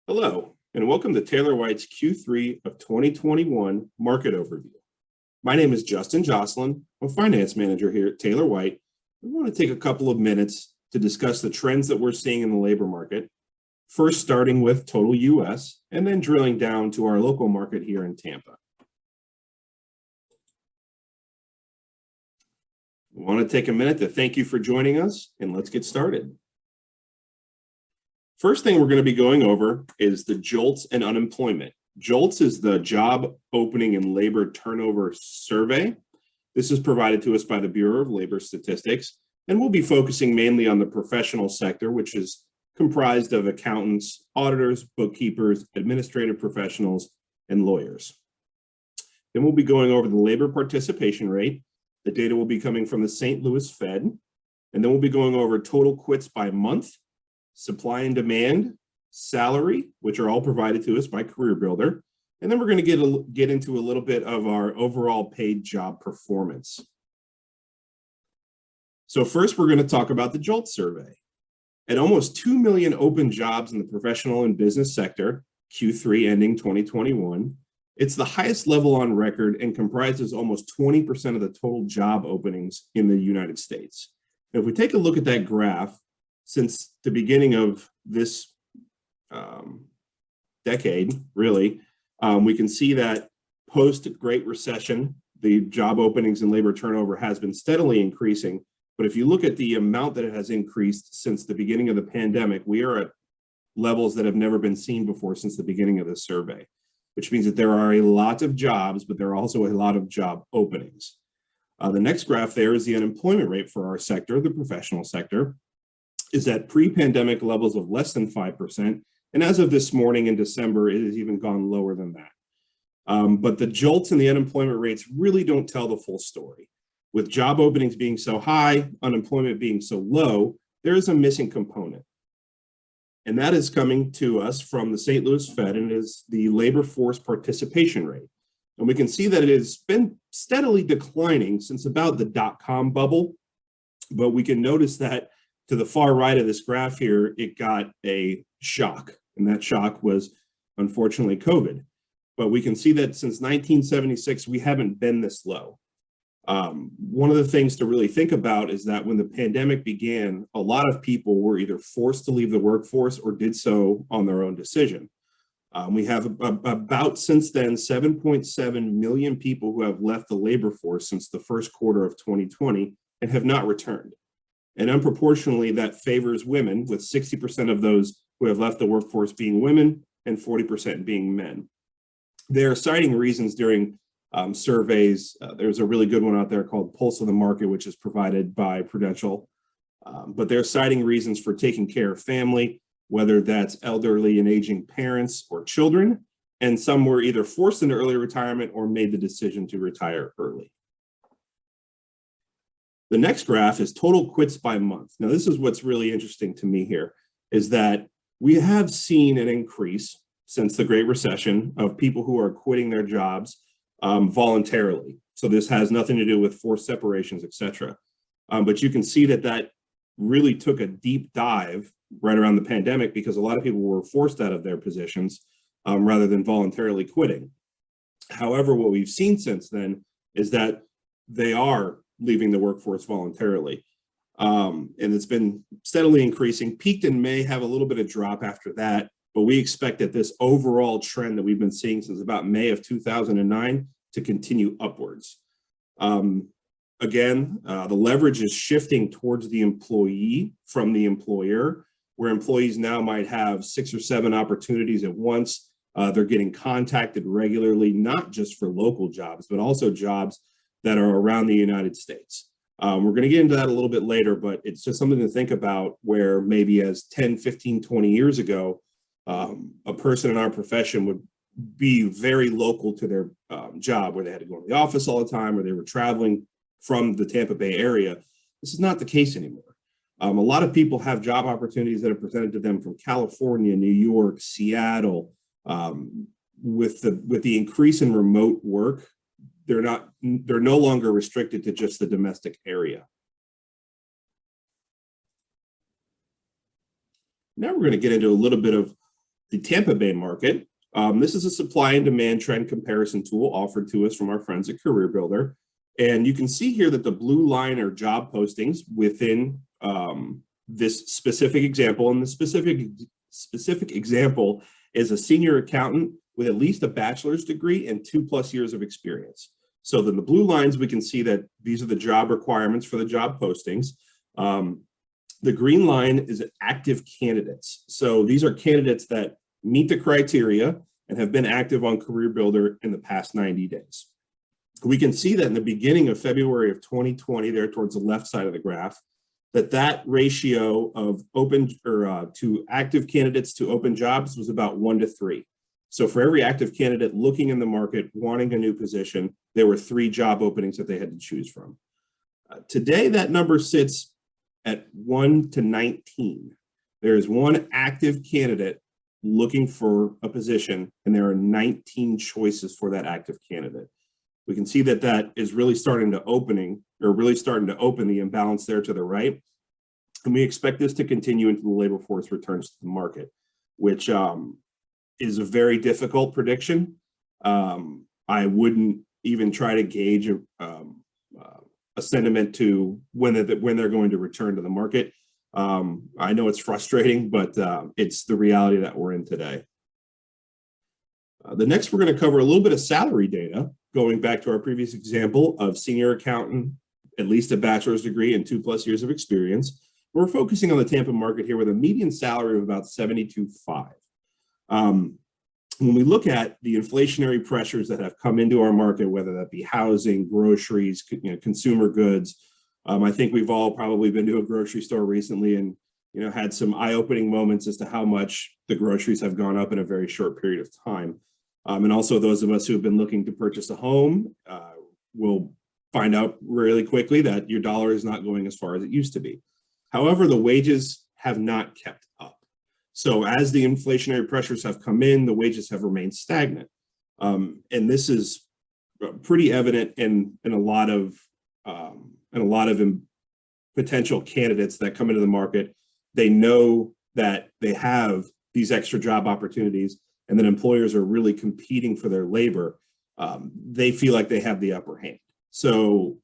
Hello, and welcome to Taylor White's Q3 of 2021 Market Overview. My name is Justin Jocelyn. I'm Finance Manager here at Taylor White. We want to take a couple of minutes to discuss the trends that we're seeing in the labor market, first starting with total US, and then drilling down to our local market here in Tampa. We want to take a minute to thank you for joining us, and let's get started. First thing we're going to be going over is the JOLTS and unemployment. JOLTS is the Job Opening and Labor Turnover Survey. This is provided to us by the Bureau of Labor Statistics, and we'll be focusing mainly on the professional sector, which is comprised of accountants, auditors, bookkeepers, administrative professionals, and lawyers. Then we'll be going over the labor participation rate. The data will be coming from the St. Louis Fed, and then we'll be going over total quits by month, supply and demand, salary, which are all provided to us by CareerBuilder. And then we're going to get into a little bit of our overall paid job performance. So first, we're going to talk about the JOLTS survey. At almost 2 million open jobs in the professional and business sector, Q3 ending 2021, it's the highest level on record and comprises almost 20% of the total job openings in the United States. Now, if we take a look at that graph, since the beginning of this decade, really, we can see that post-Great Recession, the job openings and labor turnover has been steadily increasing. But if you look at the amount that it has increased since the beginning of the pandemic, we are at levels that have never been seen before since the beginning of the survey, which means that there are a lot of jobs, but there are also a lot of job openings. The next graph there is the unemployment rate for our sector, the professional sector, is at pre-pandemic levels of less than 5%. And as of this morning in December, it has even gone lower than that. But the JOLTS and the unemployment rates really don't tell the full story. With job openings being so high, unemployment being so low, there is a missing component. And that is coming to us from the St. Louis Fed, and it is the labor force participation rate. And we can see that it has been steadily declining since about the dot-com bubble. But we can notice that to the far right of this graph here, it got a shock, and that shock was unfortunately COVID. But we can see that since 1976, we haven't been this low. One of the things to really think about is that when the pandemic began, a lot of people were either forced to leave the workforce or did so on their own decision. We have about since then 7.7 million people who have left the labor force since the first quarter of 2020 and have not returned. And unproportionately, that favors women, with 60% of those who have left the workforce being women and 40% being men. They are citing reasons during surveys. There's a really good one out there called Pulse of the Market, which is provided by Prudential. But they're citing reasons for taking care of family, whether that's elderly and aging parents or children. And some were either forced into early retirement or made the decision to retire early. The next graph is total quits by month. Now, this is what's really interesting to me here, is that we have seen an increase since the Great Recession of people who are quitting their jobs voluntarily. So this has nothing to do with forced separations, et cetera. But you can see that that really took a deep dive right around the pandemic because a lot of people were forced out of their positions rather than voluntarily quitting. However, what we've seen since then is that they are leaving the workforce voluntarily. And it's been steadily increasing, peaked in May, have a little bit of drop after that, but we expect that this overall trend that we've been seeing since about May of 2009 to continue upwards. Again, the leverage is shifting towards the employee from the employer, where employees now might have 6 or 7 opportunities at once. They're getting contacted regularly, not just for local jobs, but also jobs that are around the United States. We're going to get into that a little bit later, but it's just something to think about where maybe as 10, 15, 20 years ago, a person in our profession would be very local to their job, where they had to go to the office all the time, or they were traveling from the Tampa Bay area. This is not the case anymore. A lot of people have job opportunities that are presented to them from California, New York, Seattle. With the increase in remote work, they're no longer restricted to just the domestic area. Now we're going to get into a little bit of the Tampa Bay market. This is a supply and demand trend comparison tool offered to us from our friends at CareerBuilder. And you can see here that the blue line are job postings within this specific example. And the specific example is a senior accountant with at least a bachelor's degree and 2+ years of experience. So then the blue lines, we can see that these are the job requirements for the job postings. The green line is active candidates. So these are candidates that meet the criteria and have been active on CareerBuilder in the past 90 days. We can see that in the beginning of February of 2020, there towards the left side of the graph, that ratio of open or to active candidates to open jobs was about 1 to 3. So for every active candidate looking in the market, wanting a new position, there were 3 job openings that they had to choose from. Today, that number sits at 1 to 19. There is 1 active candidate looking for a position, and there are 19 choices for that active candidate. We can see that that is really starting to open the imbalance there to the right. And we expect this to continue until the labor force returns to the market, which is a very difficult prediction. I wouldn't even try to gauge a sentiment to when they're going to return to the market. I know it's frustrating, but it's the reality that we're in today. The next, we're going to cover a little bit of salary data, going back to our previous example of senior accountant, at least a bachelor's degree and 2+ years of experience. We're focusing on the Tampa market here with a median salary of about $72,500. When we look at the inflationary pressures that have come into our market, whether that be housing, groceries, consumer goods, I think we've all probably been to a grocery store recently and had some eye-opening moments as to how much the groceries have gone up in a very short period of time. And also those of us who have been looking to purchase a home will find out really quickly that your dollar is not going as far as it used to be. However, the wages have not kept up. So as the inflationary pressures have come in, the wages have remained stagnant. And this is pretty evident in a lot of potential candidates that come into the market. They know that they have these extra job opportunities and that employers are really competing for their labor. They feel like they have the upper hand. So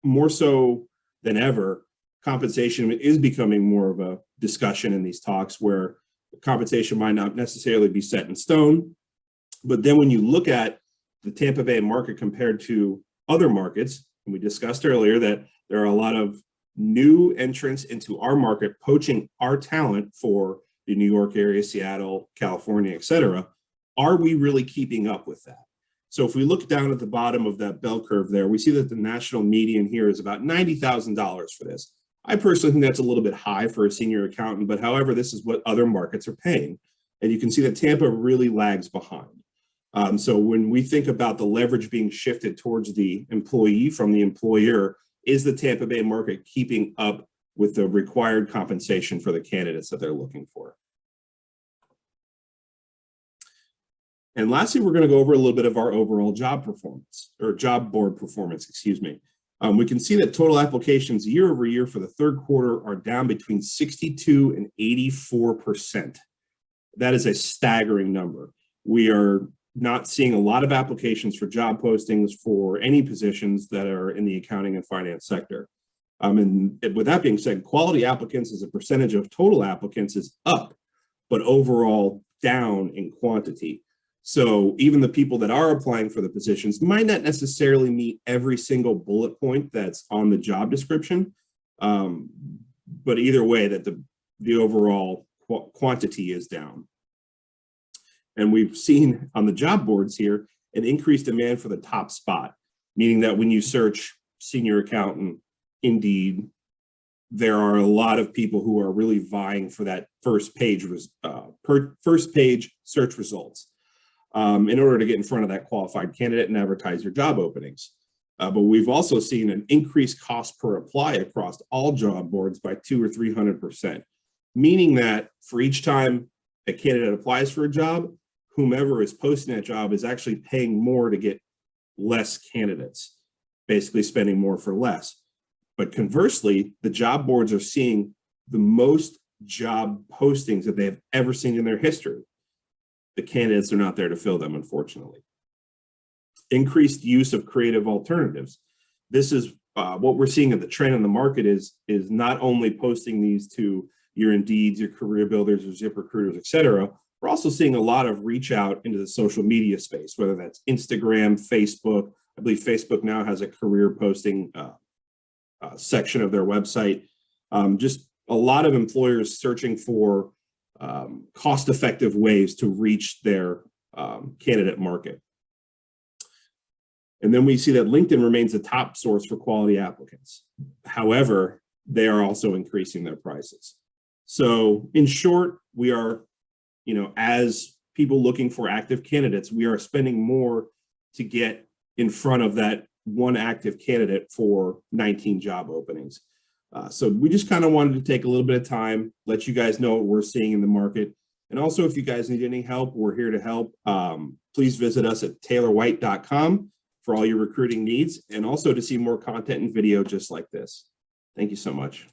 more so than ever, compensation is becoming more of a discussion in these talks where compensation might not necessarily be set in stone. But then when you look at the Tampa Bay market compared to other markets, and we discussed earlier that there are a lot of new entrants into our market poaching our talent for the New York area, Seattle, California, et cetera. Are we really keeping up with that? So if we look down at the bottom of that bell curve there, we see that the national median here is about $90,000 for this. I personally think that's a little bit high for a senior accountant, but however, this is what other markets are paying. And you can see that Tampa really lags behind. So when we think about the leverage being shifted towards the employee from the employer, is the Tampa Bay market keeping up with the required compensation for the candidates that they're looking for? And lastly, we're going to go over a little bit of our overall job performance, or job board performance, excuse me. We can see that total applications year over year for the third quarter are down between 62 and 84%. That is a staggering number. We are not seeing a lot of applications for job postings for any positions that are in the accounting and finance sector. And with that being said, quality applicants as a percentage of total applicants is up, but overall down in quantity. So even the people that are applying for the positions might not necessarily meet every single bullet point that's on the job description. But either way, that the overall quantity is down. And we've seen on the job boards here an increased demand for the top spot, meaning that when you search senior accountant, Indeed, there are a lot of people who are really vying for that first page search results in order to get in front of that qualified candidate and advertise your job openings. But we've also seen an increased cost per apply across all job boards by 200 or 300%, meaning that for each time a candidate applies for a job, whomever is posting that job is actually paying more to get less candidates, basically spending more for less. But conversely, the job boards are seeing the most job postings that they have ever seen in their history. the candidates are not there to fill them, unfortunately. Increased use of creative alternatives. This is what we're seeing in the trend in the market is not only posting these to your Indeeds, your career builders, or ZipRecruiters, et cetera. We're also seeing a lot of reach out into the social media space, whether that's Instagram, Facebook. I believe Facebook now has a career posting section of their website. Just a lot of employers searching for cost-effective ways to reach their candidate market. And then we see that LinkedIn remains the top source for quality applicants. However, they are also increasing their prices. So in short, we are, as people looking for active candidates, we are spending more to get in front of that one active candidate for 19 job openings. So we just kind of wanted to take a little bit of time, let you guys know what we're seeing in the market. And also, if you guys need any help, we're here to help. Please visit us at taylorwhite.com for all your recruiting needs, and also to see more content and video just like this. Thank you so much.